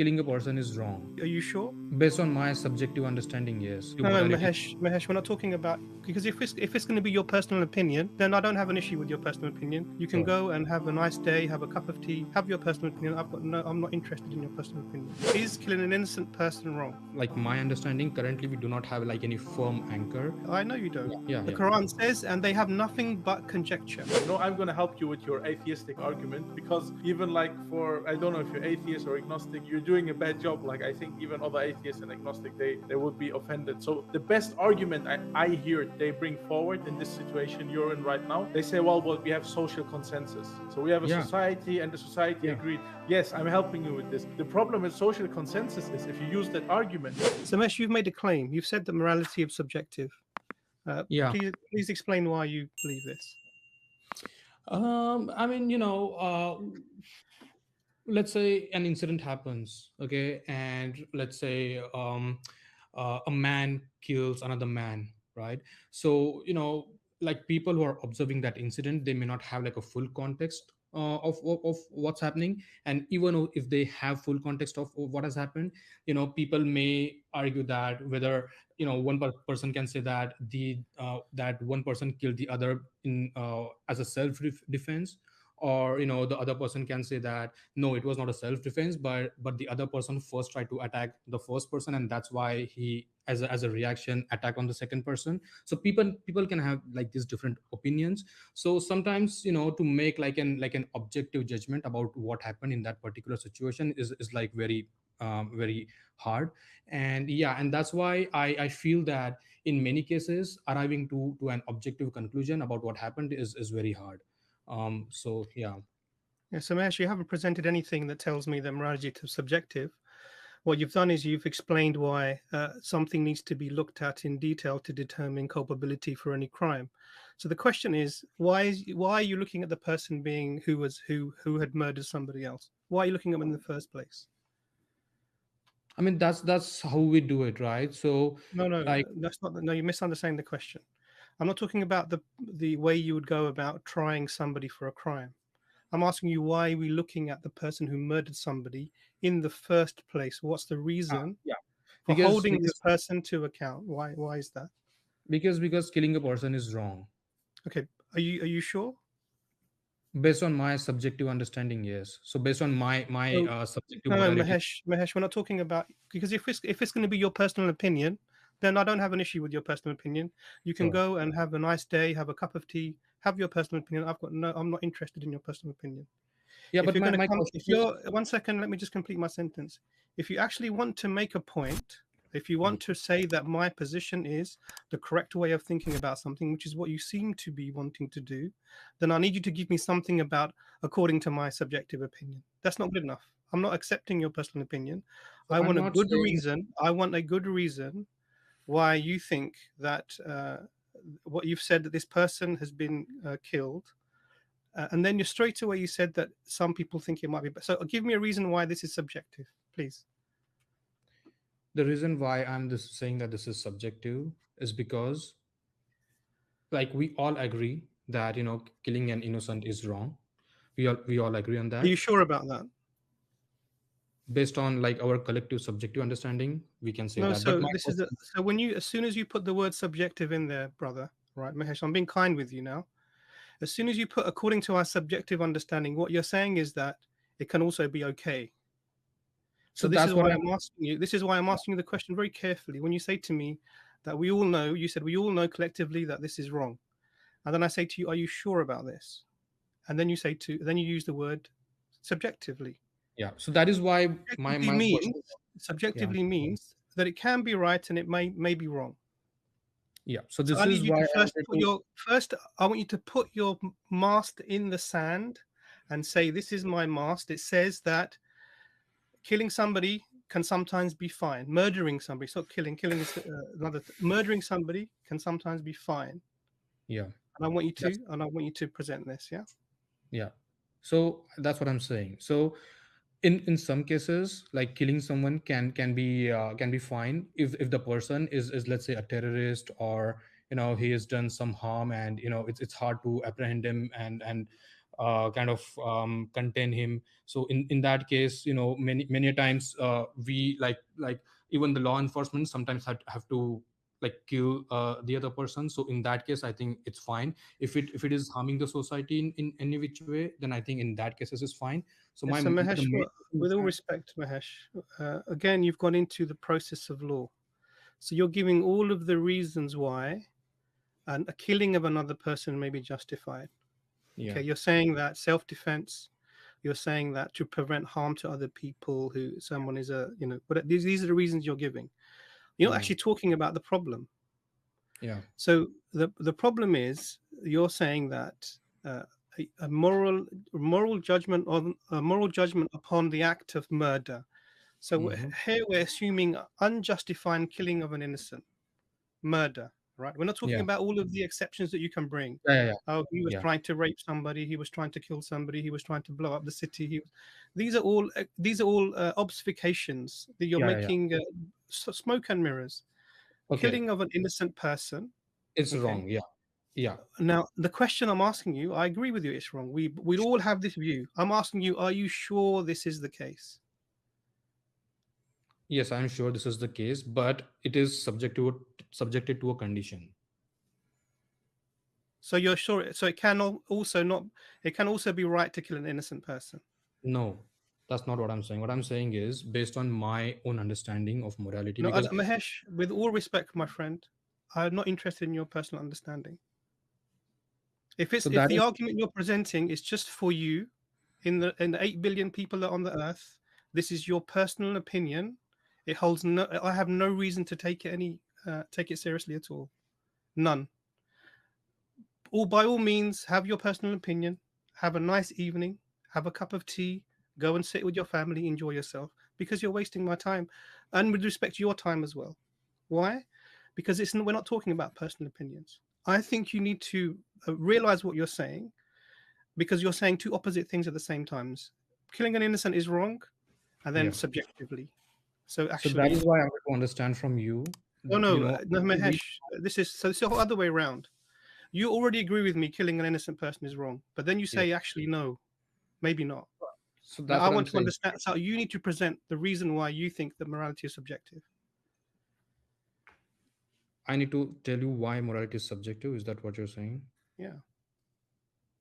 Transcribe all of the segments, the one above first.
killing a person is wrong. Are you sure? Based on my subjective understanding, yes. No, Mahesh, we're not talking about, because if it's going to be your personal opinion, then I don't have an issue with your personal opinion. You can go and have a nice day, have a cup of tea, have your personal opinion. I'm not interested in your personal opinion. Is killing an innocent person wrong? Like my understanding, currently we do not have like any firm anchor. I know you don't. Yeah, the Quran says, and they have nothing but conjecture. No, I'm going to help you with your atheistic argument, because even like for, I don't know if you're atheist or agnostic, you're doing a bad job. Like I think even other atheists and agnostic, they would be offended. So the best argument I hear they bring forward in this situation you're in right now, they say, well, we have social consensus. So we have a society, and the society agreed. Yes, I'm helping you with this. The problem with social consensus is if you use that argument. Samesh, you've made a claim. You've said that morality is subjective. Please explain why you believe this. I mean, let's say an incident happens, okay, and let's say a man kills another man, right? So like people who are observing that incident, they may not have like a full context of what's happening, and even if they have full context of what has happened, people may argue that whether one person can say that that one person killed the other in as a self defense, or the other person can say that no, it was not a self defense, but the other person first tried to attack the first person, and that's why he as a reaction attack on the second person. So people can have like these different opinions. So sometimes to make like an objective judgment about what happened in that particular situation is like very very hard. And that's why I feel that in many cases arriving to an objective conclusion about what happened is very hard. So yeah, so Mahesh, you haven't presented anything that tells me that morality is subjective. What you've done is you've explained why something needs to be looked at in detail to determine culpability for any crime. So the question is, why are you looking at the person being who had murdered somebody else? Why are you looking at them in the first place? I mean, that's how we do it, right? So no, that's not. No, you're misunderstanding the question. I'm not talking about the way you would go about trying somebody for a crime. I'm asking you, why are we looking at the person who murdered somebody in the first place? What's the reason for holding this person to account? Why is that? Because killing a person is wrong. Okay, are you sure? Based on my subjective understanding, yes. So based on my subjective Mahesh, we're not talking about, because if it's going to be your personal opinion, then I don't have an issue with your personal opinion. You can go and have a nice day, have a cup of tea, have your personal opinion. I'm not interested in your personal opinion. Yeah, but one second, let me just complete my sentence. If you actually want to make a point, if you want to say that my position is the correct way of thinking about something, which is what you seem to be wanting to do, then I need you to give me something about according to my subjective opinion. That's not good enough. I'm not accepting your personal opinion. I want a good reason. I want a good reason why you think that what you've said, that this person has been killed, and then you straight away you said that some people think it might be. So give me a reason why this is subjective, please. The reason why I'm saying that this is subjective is because, like, we all agree that killing an innocent is wrong. We all agree on that. Are you sure about that? Based on like our collective subjective understanding, we can say that. So so when as soon as you put the word subjective in there, brother, right, Mahesh, I'm being kind with you now. As soon as you put according to our subjective understanding, what you're saying is that it can also be okay. So this is why I'm asking you. This is why I'm asking you the question very carefully. When you say to me that we all know, you said we all know collectively that this is wrong, and then I say to you, are you sure about this? And then you you use the word subjectively. Yeah. So that is why subjectively means that it can be right and it may be wrong. Yeah. So this is why I want you to put your mast in the sand and say, this is my mast. It says that killing somebody can sometimes be fine. Murdering somebody, it's not killing. Killing is another. Murdering somebody can sometimes be fine. Yeah. And I want you to present this. Yeah. Yeah. So that's what I'm saying. So in some cases, like killing someone can be fine if the person is let's say a terrorist, or he has done some harm, and it's hard to apprehend him and kind of contain him. So in that case, many times we like even the law enforcement sometimes have to like kill the other person. So in that case, I think it's fine. If it is harming the society in any which way, then I think in that cases is fine. So Yes, my so the Mahesh, main thing is with all that, respect, Mahesh, again, you've gone into the process of law. So you're giving all of the reasons why a killing of another person may be justified. yeah, Okay, you're saying that self-defense. You're saying that to prevent harm to other people who someone is but these are the reasons you're giving. You're not yeah, actually talking about the problem. yeah, So the problem is you're saying that uh, a moral judgment on a moral judgment upon the act of murder. So hmm, here we're assuming unjustified killing of an innocent, murder, right? We're not talking yeah, about all of the exceptions that you can bring. yeah, yeah, Oh, he was yeah, trying to rape somebody. He was trying to kill somebody. He was trying to blow up the city. These are all obfuscations that you're yeah, yeah, yeah. making, smoke and mirrors. Okay, Killing of an innocent person. it's Okay. wrong. Yeah, yeah. Now the question I'm asking you, I agree with you. It's wrong. We all have this view. I'm asking you, are you sure this is the case? Yes, I'm sure this is the case, but it is subjected to a condition. So you're sure? So it can also not. It can also be right to kill an innocent person. No, that's not what I'm saying. What I'm saying is based on my own understanding of morality, No, because Mahesh, with all respect, my friend, I'm not interested in your personal understanding. so If that the is argument you're presenting is just for you, in the 8 billion people that are on the earth, this is your personal opinion. It holds no. I have no reason to take it seriously at all. None. By all means, have your personal opinion. Have a nice evening. Have a cup of tea. Go and sit with your family. Enjoy yourself because you're wasting my time, and with respect to your time as well. Why? Because we're not talking about personal opinions. I think you need to realize what you're saying because you're saying two opposite things at the same times. Killing an innocent is wrong, and then yeah. subjectively. So So that is actually, why I want to understand from you, no, you no, know, no, we, Mahesh. It's the other way around. You already agree with me. Killing an innocent person is wrong, but then you yeah. say actually no, maybe not. So Now that's I what I'm want to saying. understand. So you need to present the reason why you think that morality is subjective. I need to tell you why morality is subjective. Is that what you're saying? Yeah.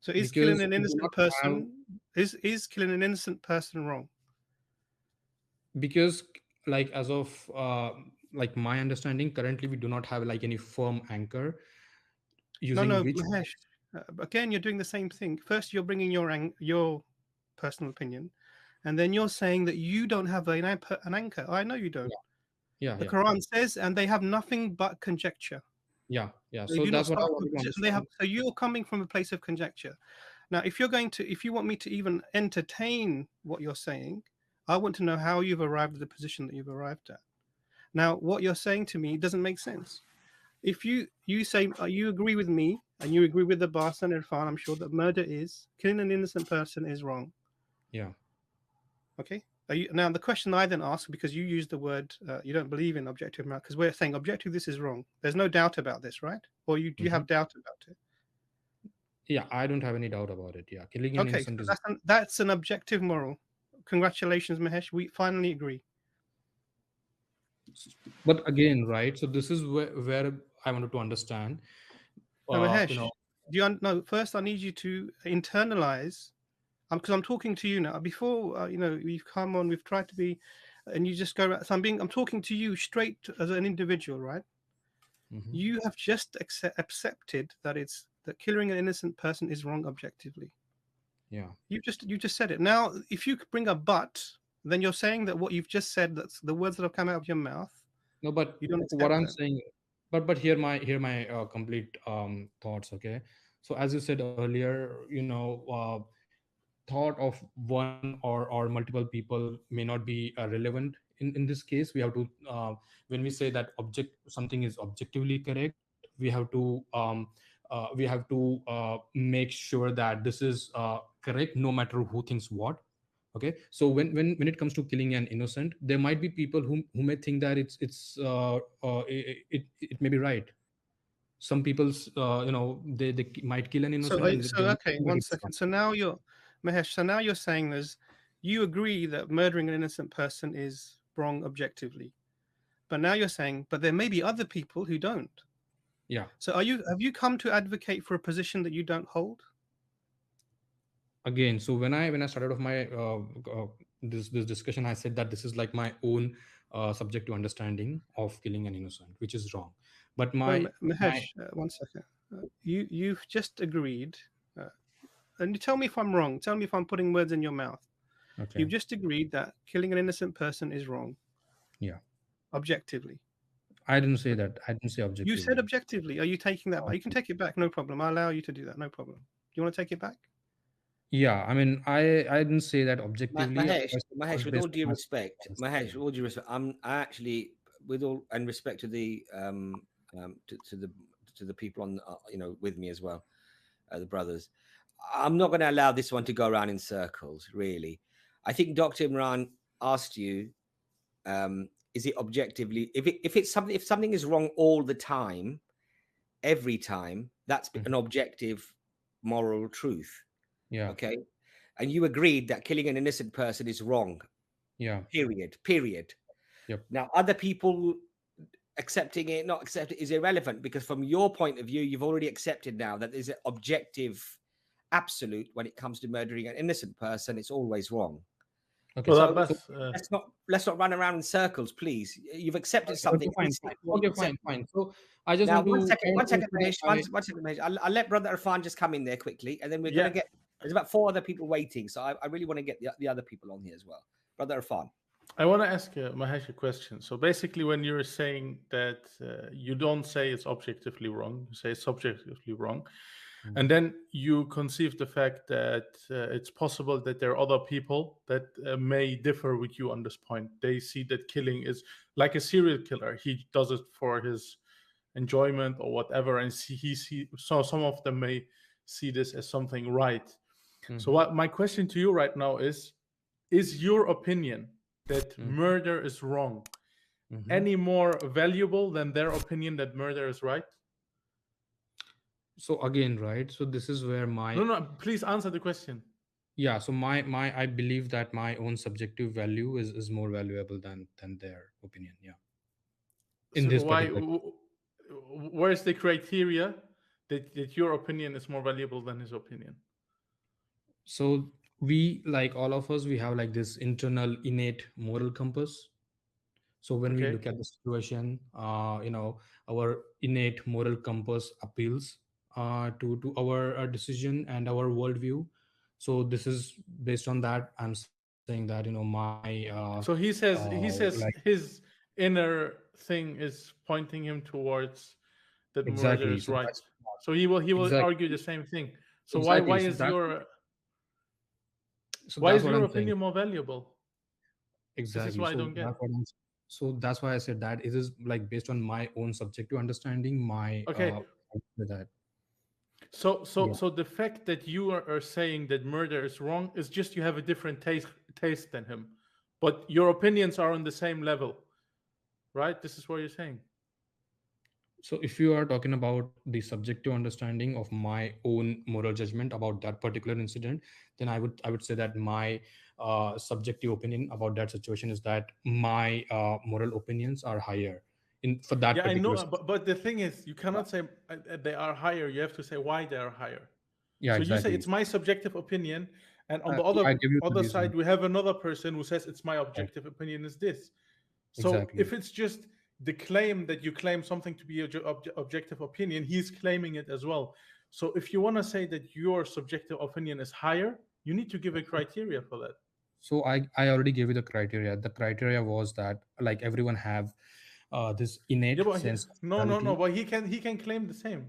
So is killing Because an we do innocent not have, person is killing an innocent person wrong? because like as of like my understanding, currently we do not have like any firm anchor No, using no, which, Mahesh. Again, you're doing the same thing. First, you're bringing your personal opinion, and then you're saying that you don't have an anchor. I know you don't. yeah, yeah, The yeah, Quran says, and they have nothing but conjecture. yeah, yeah. They So do not that's what I start wanted with. to They have. understand. So you're coming from a place of conjecture. Now, if you want me to even entertain what you're saying, I want to know how you've arrived at the position that you've arrived at. Now, what you're saying to me doesn't make sense. If you say you agree with me and you agree with the Bas and Irfan, I'm sure that murder is killing an innocent person is wrong. Yeah. Okay. Now the question I then ask, because you use the word, you don't believe in objective morality, because we're saying objective, this is wrong. There's no doubt about this, right? Or do you Hmm. have doubt about it? Yeah, I don't have any doubt about it. Yeah, killing an Okay, innocent so is. that's an objective moral. Congratulations, Mahesh. We finally agree. But again, right? So this is where I wanted to understand. Now, You Mahesh, know, no? First, I need you to internalize. Because I'm talking to you now. Before, we've come on, we've tried to be, and you just go. So I'm talking to you straight as an individual, right? hmm, You have just accepted that killing an innocent person is wrong objectively. yeah. You just said it. Now, if you could bring a but, then you're saying that what you've just said, that's the words that have come out of your mouth, No, but you don't what accept I'm that. saying, but here my complete thoughts. Okay, so as you said earlier, thought of one or multiple people may not be relevant in this case. We have to when we say that object something is objectively correct, we have to make sure that this is correct no matter who thinks what. Okay, so when it comes to killing an innocent, there might be people who may think that it may be right. Some people's they might kill an innocent and So they might okay, think that one it's wrong. second. So now you're Mahesh. So now you're saying you agree that murdering an innocent person is wrong objectively, but now you're saying, but there may be other people who don't. Yeah. So have you come to advocate for a position that you don't hold? Again, so when I started off my this discussion, I said that this is like my own subjective understanding of killing an innocent, which is wrong. But No, my Mahesh, one second. You've just agreed, and you tell me if I'm wrong. Tell me if I'm putting words in your mouth. okay. You've just agreed that killing an innocent person is wrong, Yeah. objectively. I didn't say that. I didn't say You said objectively. objectively. Are you taking that back? You can take it back, no problem. I allow you to do that, no problem. Do you want to take it back? Yeah, I mean, I didn't say that objectively. Mahesh, I was with all based due on my respect, understanding. with all due respect, I actually, with all and respect to the to the people on with me as well, the brothers, I'm not going to allow this one to go around in circles. Really, I think Dr. Imran asked you, is it objectively if something is wrong all the time, every time, that's an objective moral truth. Yeah. Okay. And you agreed that killing an innocent person is wrong. Yeah. Period. Yep. Now, other people accepting it, not accept it, is irrelevant, because from your point of view, you've already accepted now that there's an objective absolute when it comes to murdering an innocent person. It's always wrong. Okay. Well, So let's not run around in circles, please. You've accepted something. Okay, fine. So I just Now, want to one second, Mahesh. One second, Mahesh. I'll let Brother Irfan just come in there quickly, and then we're going to get. There's about 4 other people waiting, so I really want to get the other people on here as well. Brother Irfan. I want to ask Mahesh a question. So basically, when you're saying that you don't say it's objectively wrong, you say it's subjectively wrong, and then you conceive the fact that it's possible that there are other people that may differ with you on this point. They see that killing is like a serial killer. He does it for his enjoyment or whatever, and so some of them may see this as something right. So my question to you right now is your opinion that murder is wrong any more valuable than their opinion that murder is right? So again, right? So this is where my No, please answer the question. Yeah, so my I believe that my own subjective value is more valuable than their opinion. Yeah. In So this particular where's the criteria that your opinion is more valuable than his opinion? So we, like all of us, we have like this internal innate moral compass. So when we look at the situation, our innate moral compass appeals to our decision and our worldview. So this is based on that. I'm saying that so he says like, his inner thing is pointing him towards that murder exactly. is So right. So he will exactly. argue the same thing. So Exactly. why So is that's, your so why that's is what your I'm saying. opinion more valuable? This is Exactly. why I So don't get. that's what I'm, so that's why I said that it is like based on my own subjective understanding. Okay. That. So the fact that you are saying that murder is wrong is just you have a different taste than him, but your opinions are on the same level, right? This is what you're saying. So if you are talking about the subjective understanding of my own moral judgment about that particular incident, then I would say that my subjective opinion about that situation is that my moral opinions are higher for that Yeah, I particular know, but the thing is, you cannot say they are higher. You have to say why they are higher. Yeah, so exactly. You say it's my subjective opinion, and on the I give you the other reason. side, we have another person who says it's my objective opinion is this. So Exactly. if it's just the claim that you claim something to be objective opinion, he's claiming it as well. So if you want to say that your subjective opinion is higher, you need to give a criteria for that. So I already gave you the criteria. The criteria was that like everyone have this innate sense of morality. But he can claim the same.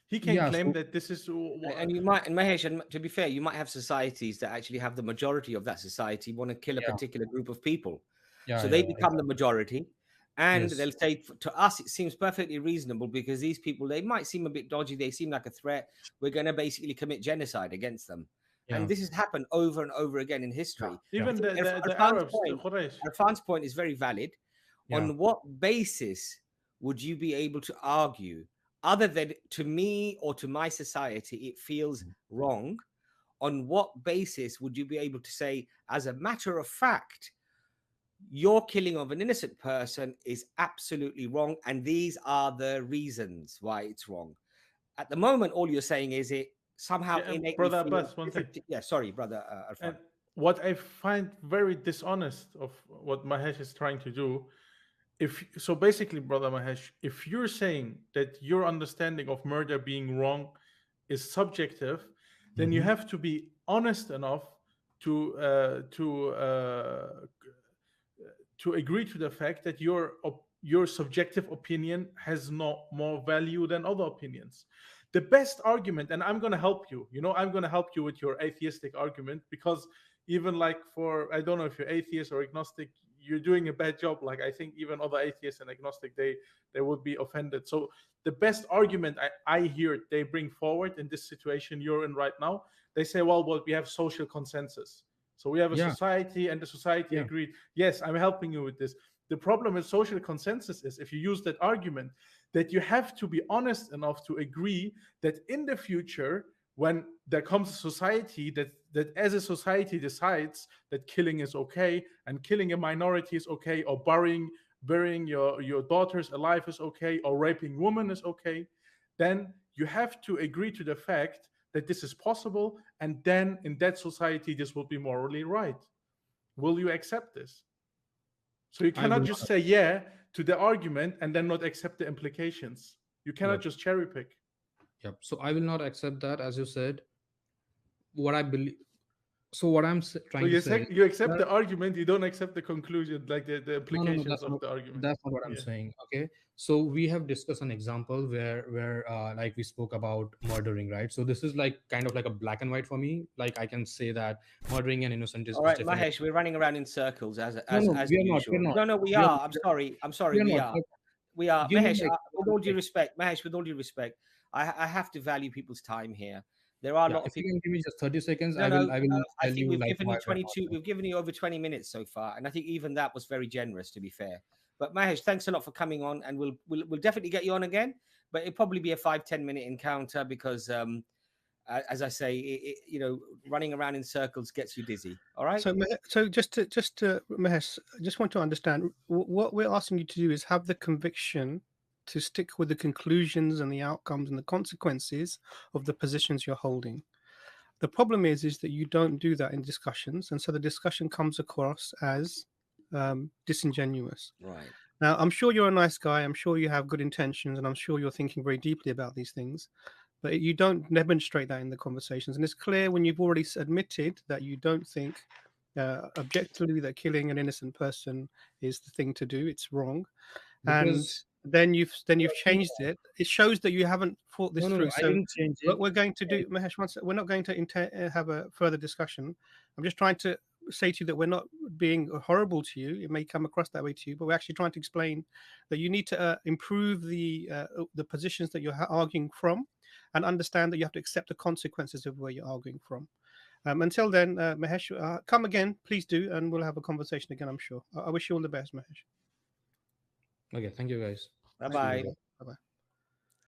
He can claim that this is. And you might, and Mahesh, and to be fair, you might have societies that actually have the majority of that society want to kill a particular group of people. So they become the majority. And they'll say, to us, it seems perfectly reasonable because these people, they might seem a bit dodgy. They seem like a threat. We're going to basically commit genocide against them. And this has happened over and over again in history. Even the Arabs, the Quraysh. Irfan's point is very valid. On what basis would you be able to argue other than to me or to my society, it feels wrong, on what basis would you be able to say, as a matter of fact, your killing of an innocent person is absolutely wrong, and these are the reasons why it's wrong? At the moment, all you're saying is it somehow innately Brother feels Abbas, one different. thing. Yeah, sorry, brother Arfan. What I find very dishonest of what Mahesh is trying to do, so basically, brother Mahesh, if you're saying that your understanding of murder being wrong is subjective, then you have to be honest enough to agree to the fact that your subjective opinion has no more value than other opinions. The best argument, and I'm going to help you, I'm going to help you with your atheistic argument, because even like I don't know if you're atheist or agnostic, you're doing a bad job. Like, I think even other atheists and agnostic, they would be offended. So the best argument I hear they bring forward in this situation you're in right now, they say, well, we have social consensus. So we have a society, and the society agreed. Yes, I'm helping you with this. The problem with social consensus is, if you use that argument, that you have to be honest enough to agree that in the future, when there comes a society that as a society decides that killing is okay, and killing a minority is okay, or burying your daughters alive is okay, or raping women is okay, then you have to agree to the fact that this is possible, and then in that society this will be morally right. Will you accept this? So you cannot just say yeah to the argument and then not accept the implications. You cannot just cherry pick. Yep. So I will not accept that, as you said. What I believe. So what I'm trying to say. You accept the argument, you don't accept the conclusion, like the implications of the argument. That's not what I'm saying. Okay. So we have discussed an example where like we spoke about murdering, right? So this is like kind of like a black and white for me. Like, I can say that murdering an innocent is all right, different. Mahesh, we're running around in circles as we are usual. No, we are. I'm sorry. We are. Mahesh, with all due respect, I have to value people's time here. There are a lot of people. If you can give me just 30 seconds, I will I think we've given you 22. We've given you over 20 minutes so far, and I think even that was very generous, to be fair. But Mahesh, thanks a lot for coming on, and we'll definitely get you on again. But it'll probably be a 5-10 minute encounter, because as I say, running around in circles gets you dizzy. All right. So just to Mahesh, I just want to understand what we're asking you to do is have the conviction to stick with the conclusions and the outcomes and the consequences of the positions you're holding. The problem is that you don't do that in discussions, and so the discussion comes across as disingenuous. Right. Now, I'm sure you're a nice guy. I'm sure you have good intentions, and I'm sure you're thinking very deeply about these things. But you don't demonstrate that in the conversations. And it's clear when you've already admitted that you don't think objectively that killing an innocent person is the thing to do. It's wrong. Because then you've changed it. It shows that you haven't thought this through. I didn't change it. What we're going to do, Mahesh, we're not going to have a further discussion. I'm just trying to say to you that we're not being horrible to you. It may come across that way to you, but we're actually trying to explain that you need to improve the positions that you're arguing from, and understand that you have to accept the consequences of where you're arguing from. Until then, Mahesh, come again, please do, and we'll have a conversation again, I'm sure. I wish you all the best, Mahesh. Okay, thank you guys. Bye-bye.